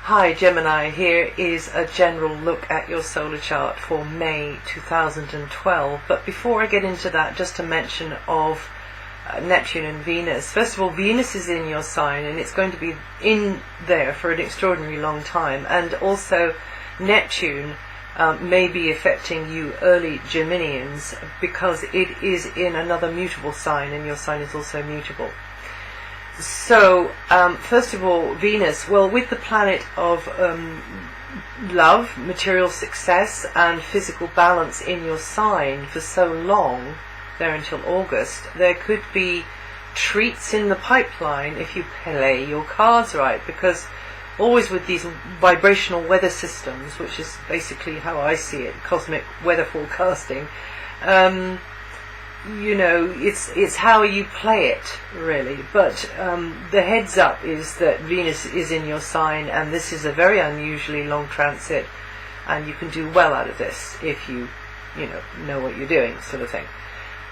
Hi Gemini, here is a general look at your solar chart for May 2012. But before I get into that, just a mention of Neptune and Venus. First of all, Venus is in your sign and it's going to be in there for an extraordinarily long time. And also Neptune may be affecting you early Geminians because it is in another mutable sign and your sign is also mutable. So, first of all, Venus, well, with the planet of love, material success and physical balance in your sign for so long, there until August, there could be treats in the pipeline if you play your cards right, because always with these vibrational weather systems, which is basically how I see it, cosmic weather forecasting, you know, it's how you play it, really. But the heads up is that Venus is in your sign, and this is a very unusually long transit, and you can do well out of this if you know what you're doing, sort of thing,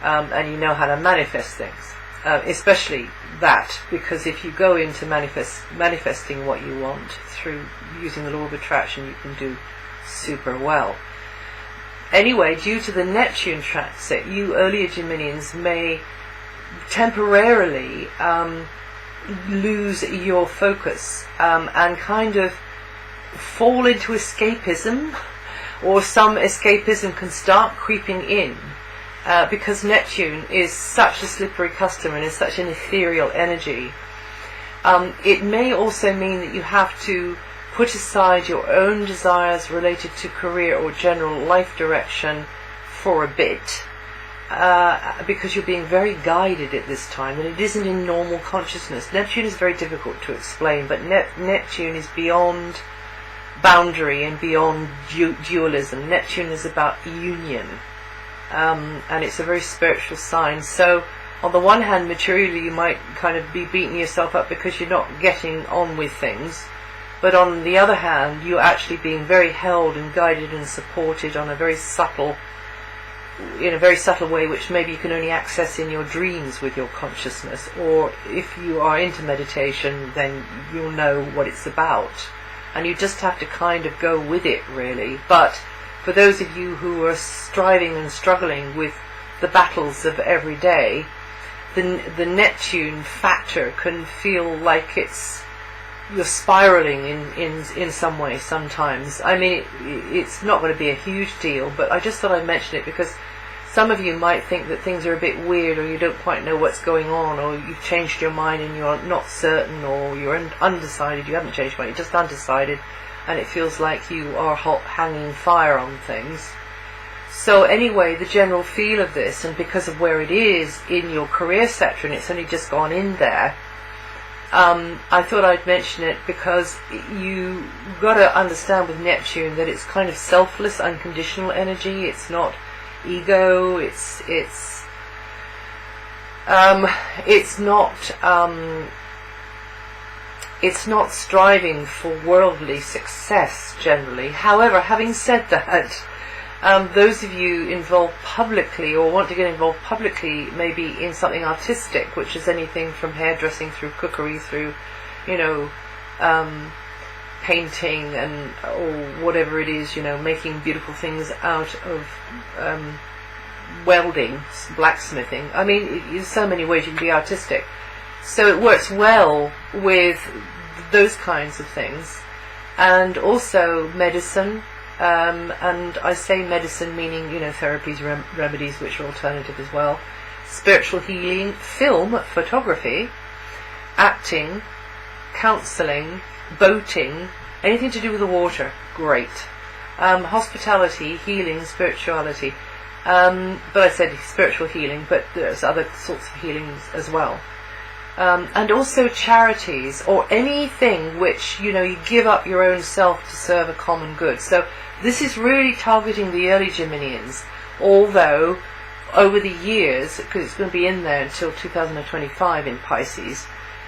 and you know how to manifest things, especially that, because if you go into manifesting what you want through using the law of attraction, you can do super well. Anyway, due to the Neptune transit, you earlier Geminians may temporarily lose your focus and kind of fall into escapism, or some escapism can start creeping in because Neptune is such a slippery customer and is such an ethereal energy. It may also mean that you have to put aside your own desires related to career or general life direction for a bit, because you're being very guided at this time, and it isn't in normal consciousness. Neptune is very difficult to explain, but Neptune is beyond boundary and beyond dualism. Neptune is about union, and it's a very spiritual sign. So on the one hand, materially you might kind of be beating yourself up because you're not getting on with things. But on the other hand, you're actually being very held and guided and supported on a very subtle, in a very subtle way, which maybe you can only access in your dreams with your consciousness. Or if you are into meditation, then you'll know what it's about. And you just have to kind of go with it, really. But for those of you who are striving and struggling with the battles of every day, the Neptune factor can feel like you're spiraling in some way sometimes. I mean, it's not going to be a huge deal, but I just thought I'd mention it because some of you might think that things are a bit weird, or you don't quite know what's going on, or you've changed your mind and you're not certain, or you're undecided. You haven't changed your mind, you're just undecided, and it feels like you are hanging fire on things. So anyway, the general feel of this, and because of where it is in your career sector, and it's only just gone in there, I thought I'd mention it because you got to understand with Neptune that it's kind of selfless, unconditional energy. It's not ego. It's not striving for worldly success generally. However, having said that, those of you involved publicly or want to get involved publicly, maybe in something artistic, which is anything from hairdressing through cookery through, painting and or whatever it is, making beautiful things out of welding, blacksmithing. I mean, there's so many ways you can be artistic. So it works well with those kinds of things. And also medicine. And I say medicine meaning, therapies, remedies, which are alternative as well. Spiritual healing, film, photography, acting, counselling, boating, anything to do with the water, great. Hospitality, healing, spirituality. But I said spiritual healing, but there's other sorts of healings as well. And also charities, or anything which, you give up your own self to serve a common good. So this is really targeting the early Geminians, although over the years, because it's going to be in there until 2025 in Pisces,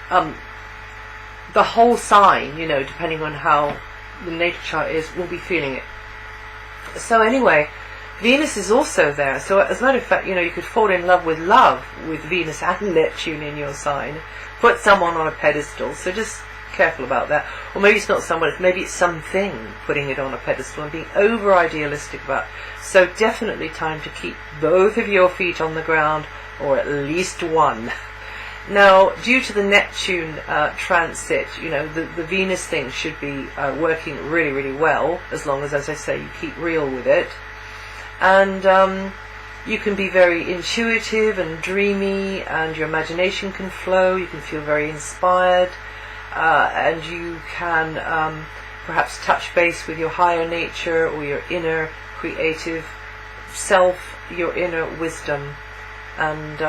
the whole sign, depending on how the natal chart is, will be feeling it. So anyway, Venus is also there. So as a matter of fact, you could fall in love with Venus and Neptune in your sign. Put someone on a pedestal. So just careful about that. Or maybe it's not someone, maybe it's something, putting it on a pedestal and being over idealistic about it. So definitely time to keep both of your feet on the ground, or at least one. Now, due to the Neptune transit, the Venus thing should be working really, really well, as long as I say, you keep real with it. And you can be very intuitive and dreamy, and your imagination can flow. You can feel very inspired, and you can perhaps touch base with your higher nature or your inner creative self, your inner wisdom, and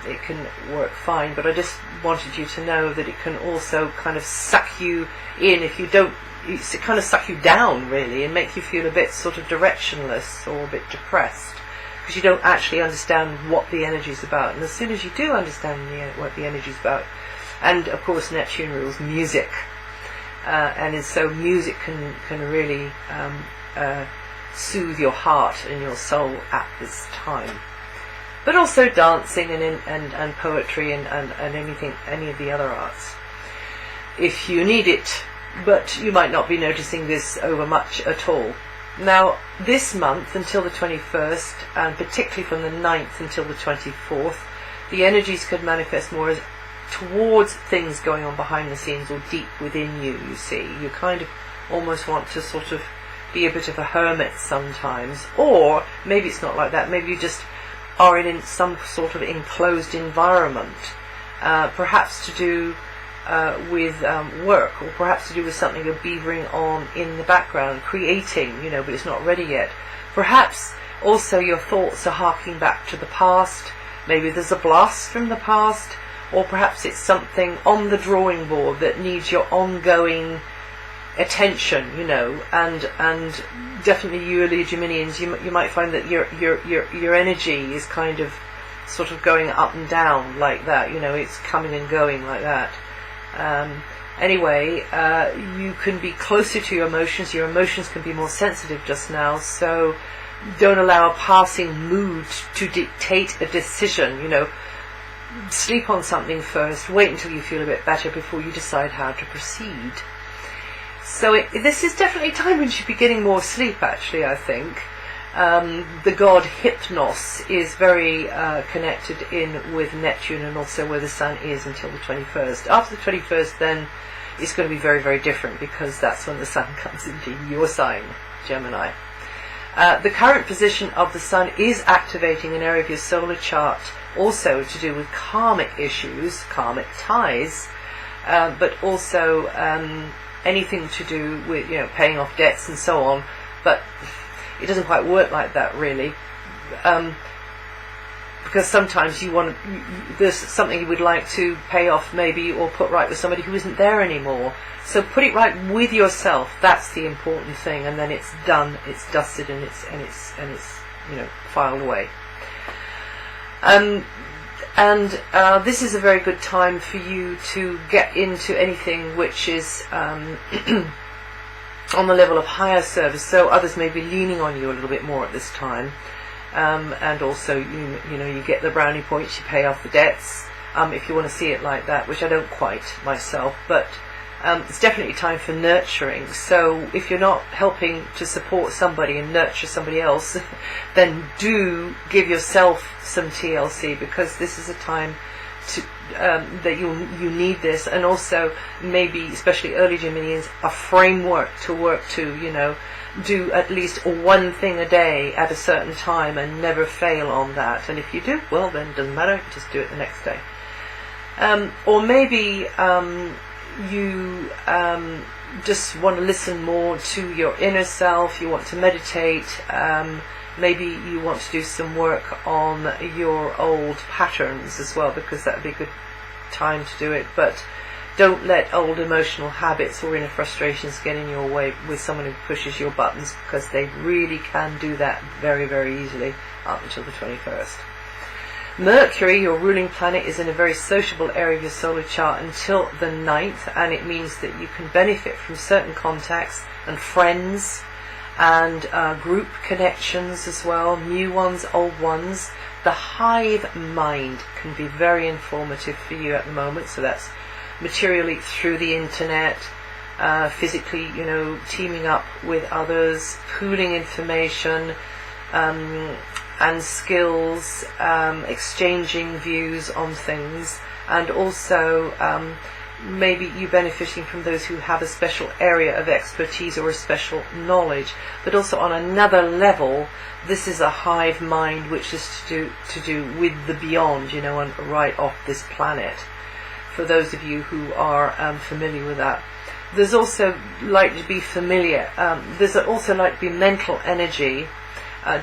it can work fine. But I just wanted you to know that it can also kind of suck you in if you don't. It kind of suck you down, really, and make you feel a bit sort of directionless or a bit depressed, because you don't actually understand what the energy is about. And as soon as you do understand what the energy is about, and of course Neptune rules music, and so music can really soothe your heart and your soul at this time. But also dancing and poetry and any of the other arts, if you need it. But you might not be noticing this over much at all. Now, this month until the 21st, and particularly from the 9th until the 24th, the energies could manifest more as towards things going on behind the scenes or deep within you, you see. You kind of almost want to sort of be a bit of a hermit sometimes. Or maybe it's not like that. Maybe you just are in some sort of enclosed environment, perhaps to do with work, or perhaps to do with something you're beavering on in the background, creating, but it's not ready yet. Perhaps also your thoughts are harking back to the past. Maybe there's a blast from the past, or perhaps it's something on the drawing board that needs your ongoing attention, and definitely you early Geminians, you might find that your energy is kind of sort of going up and down like that, it's coming and going like that. Anyway, you can be closer to your emotions. Your emotions can be more sensitive just now, so don't allow a passing mood to dictate a decision. Sleep on something first, wait until you feel a bit better before you decide how to proceed. So this is definitely a time when you should be getting more sleep, actually, I think. The god Hypnos is very connected in with Neptune, and also where the Sun is until the 21st. After the 21st, then it's going to be very, very different, because that's when the Sun comes into your sign, Gemini. The current position of the Sun is activating an area of your solar chart, also to do with karmic issues, karmic ties, but also anything to do with paying off debts and so on. But it doesn't quite work like that, really, because sometimes there's something you would like to pay off, maybe, or put right with somebody who isn't there anymore. So put it right with yourself. That's the important thing, and then it's done, it's dusted, and it's filed away. And this is a very good time for you to get into anything which is on the level of higher service, so others may be leaning on you a little bit more at this time, and also you get the brownie points, you pay off the debts, if you want to see it like that, which I don't quite myself, but it's definitely time for nurturing. So if you're not helping to support somebody and nurture somebody else, then do give yourself some TLC, because this is a time to that you need this, and also maybe, especially early Geminians, a framework to work to, do at least one thing a day at a certain time and never fail on that. And if you do, well, then it doesn't matter, just do it the next day. Or maybe you just want to listen more to your inner self, you want to meditate, maybe you want to do some work on your old patterns as well, because that would be a good time to do it. But don't let old emotional habits or inner frustrations get in your way with someone who pushes your buttons, because they really can do that very, very easily up until the 21st. Mercury, your ruling planet, is in a very sociable area of your solar chart until the 9th, and it means that you can benefit from certain contacts and friends and group connections as well, new ones, old ones. The hive mind can be very informative for you at the moment, so that's materially through the internet, physically, teaming up with others, pooling information and skills, exchanging views on things, and also maybe you benefiting from those who have a special area of expertise or a special knowledge. But also on another level, this is a hive mind, which is to do with the beyond, and right off this planet, for those of you who are familiar with that. There's also like to be familiar, there's also like to be mental energy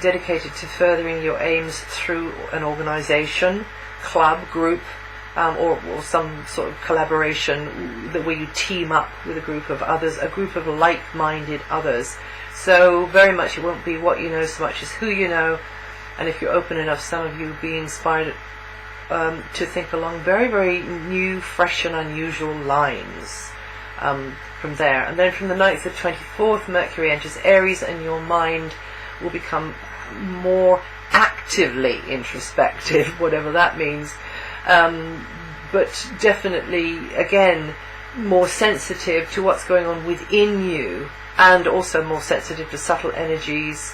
dedicated to furthering your aims through an organization, club, group, or some sort of collaboration where you team up with a group of others, a group of like-minded others. So very much it won't be what you know so much as who you know, and if you're open enough, some of you will be inspired to think along very, very new, fresh and unusual lines from there. And then from the 9th to the 24th, Mercury enters Aries, and your mind will become more actively introspective, whatever that means. But definitely, again, more sensitive to what's going on within you, and also more sensitive to subtle energies,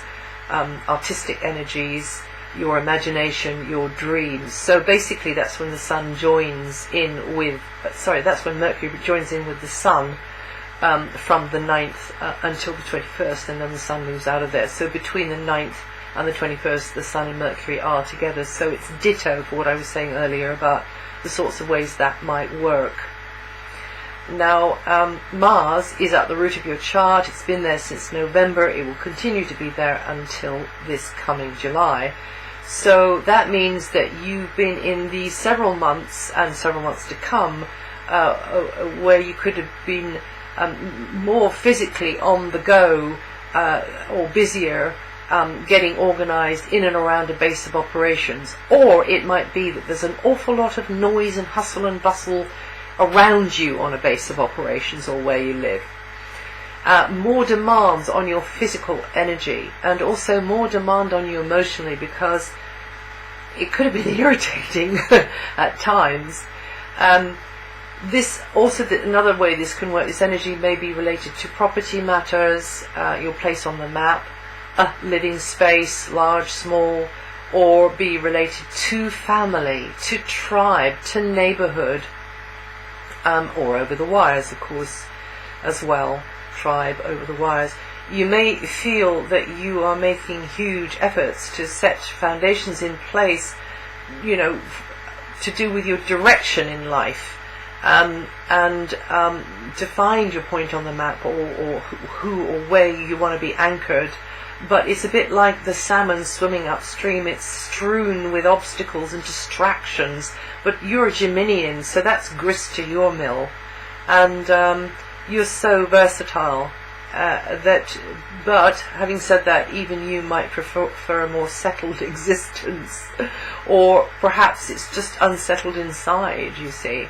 artistic energies, your imagination, your dreams. So basically that's when the Sun joins in with, that's when Mercury joins in with the Sun from the 9th until the 21st, and then the Sun moves out of there. So between the 9th and the 21st, the Sun and Mercury are together. So it's ditto for what I was saying earlier about the sorts of ways that might work. Now, Mars is at the root of your chart. It's been there since November. It will continue to be there until this coming July. So that means that you've been in these several months and several months to come where you could have been more physically on the go or busier, getting organized in and around a base of operations. Or it might be that there's an awful lot of noise and hustle and bustle around you on a base of operations or where you live. More demands on your physical energy, and also more demand on you emotionally, because it could have been irritating at times. This also, another way this can work, this energy may be related to property matters, your place on the map, a living space, large, small, or be related to family, to tribe, to neighborhood, or over the wires, of course, as well. Tribe, over the wires. You may feel that you are making huge efforts to set foundations in place, to do with your direction in life, and to find your point on the map, or who or where you want to be anchored. But it's a bit like the salmon swimming upstream. It's strewn with obstacles and distractions, but you're a Geminian, so that's grist to your mill, and you're so versatile but having said that, even you might prefer a more settled existence, or perhaps it's just unsettled inside, you see.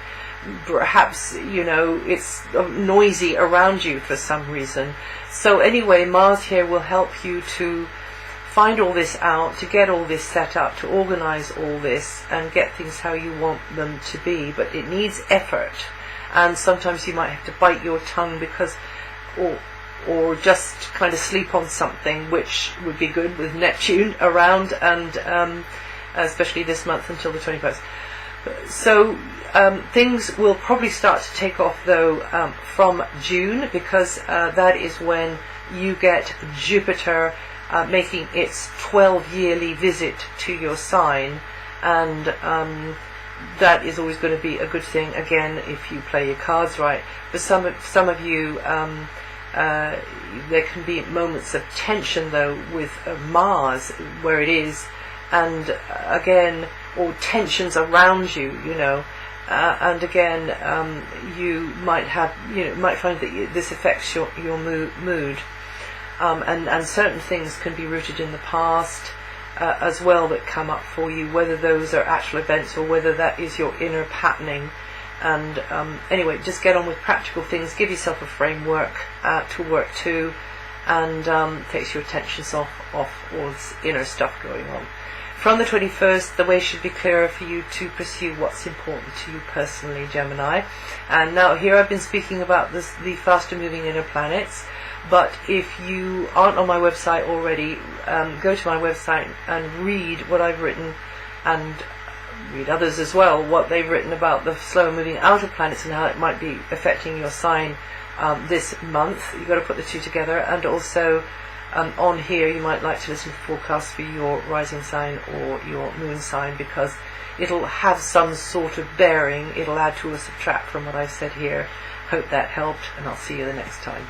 Perhaps, it's noisy around you for some reason. So anyway, Mars here will help you to find all this out, to get all this set up, to organize all this and get things how you want them to be. But it needs effort, and sometimes you might have to bite your tongue or just kind of sleep on something, which would be good with Neptune around, and especially this month until the 21st. So things will probably start to take off though from June, because that is when you get Jupiter making its 12-yearly visit to your sign, and that is always going to be a good thing, again, if you play your cards right. For some of you, there can be moments of tension though with Mars where it is, and again, or tensions around you, and again, you might find that this affects your mood, and certain things can be rooted in the past as well that come up for you, whether those are actual events or whether that is your inner patterning. And anyway, just get on with practical things, give yourself a framework to work to, and takes your attention off all this inner stuff going on. From the 21st, the way should be clearer for you to pursue what's important to you personally, Gemini. And now here I've been speaking about the faster moving inner planets, but if you aren't on my website already, go to my website and read what I've written, and read others as well, what they've written about the slower moving outer planets and how it might be affecting your sign this month. You've got to put the two together. And also on here you might like to listen to forecasts for your rising sign or your moon sign, because it'll have some sort of bearing. It'll add to or subtract from what I've said here. Hope that helped, and I'll see you the next time.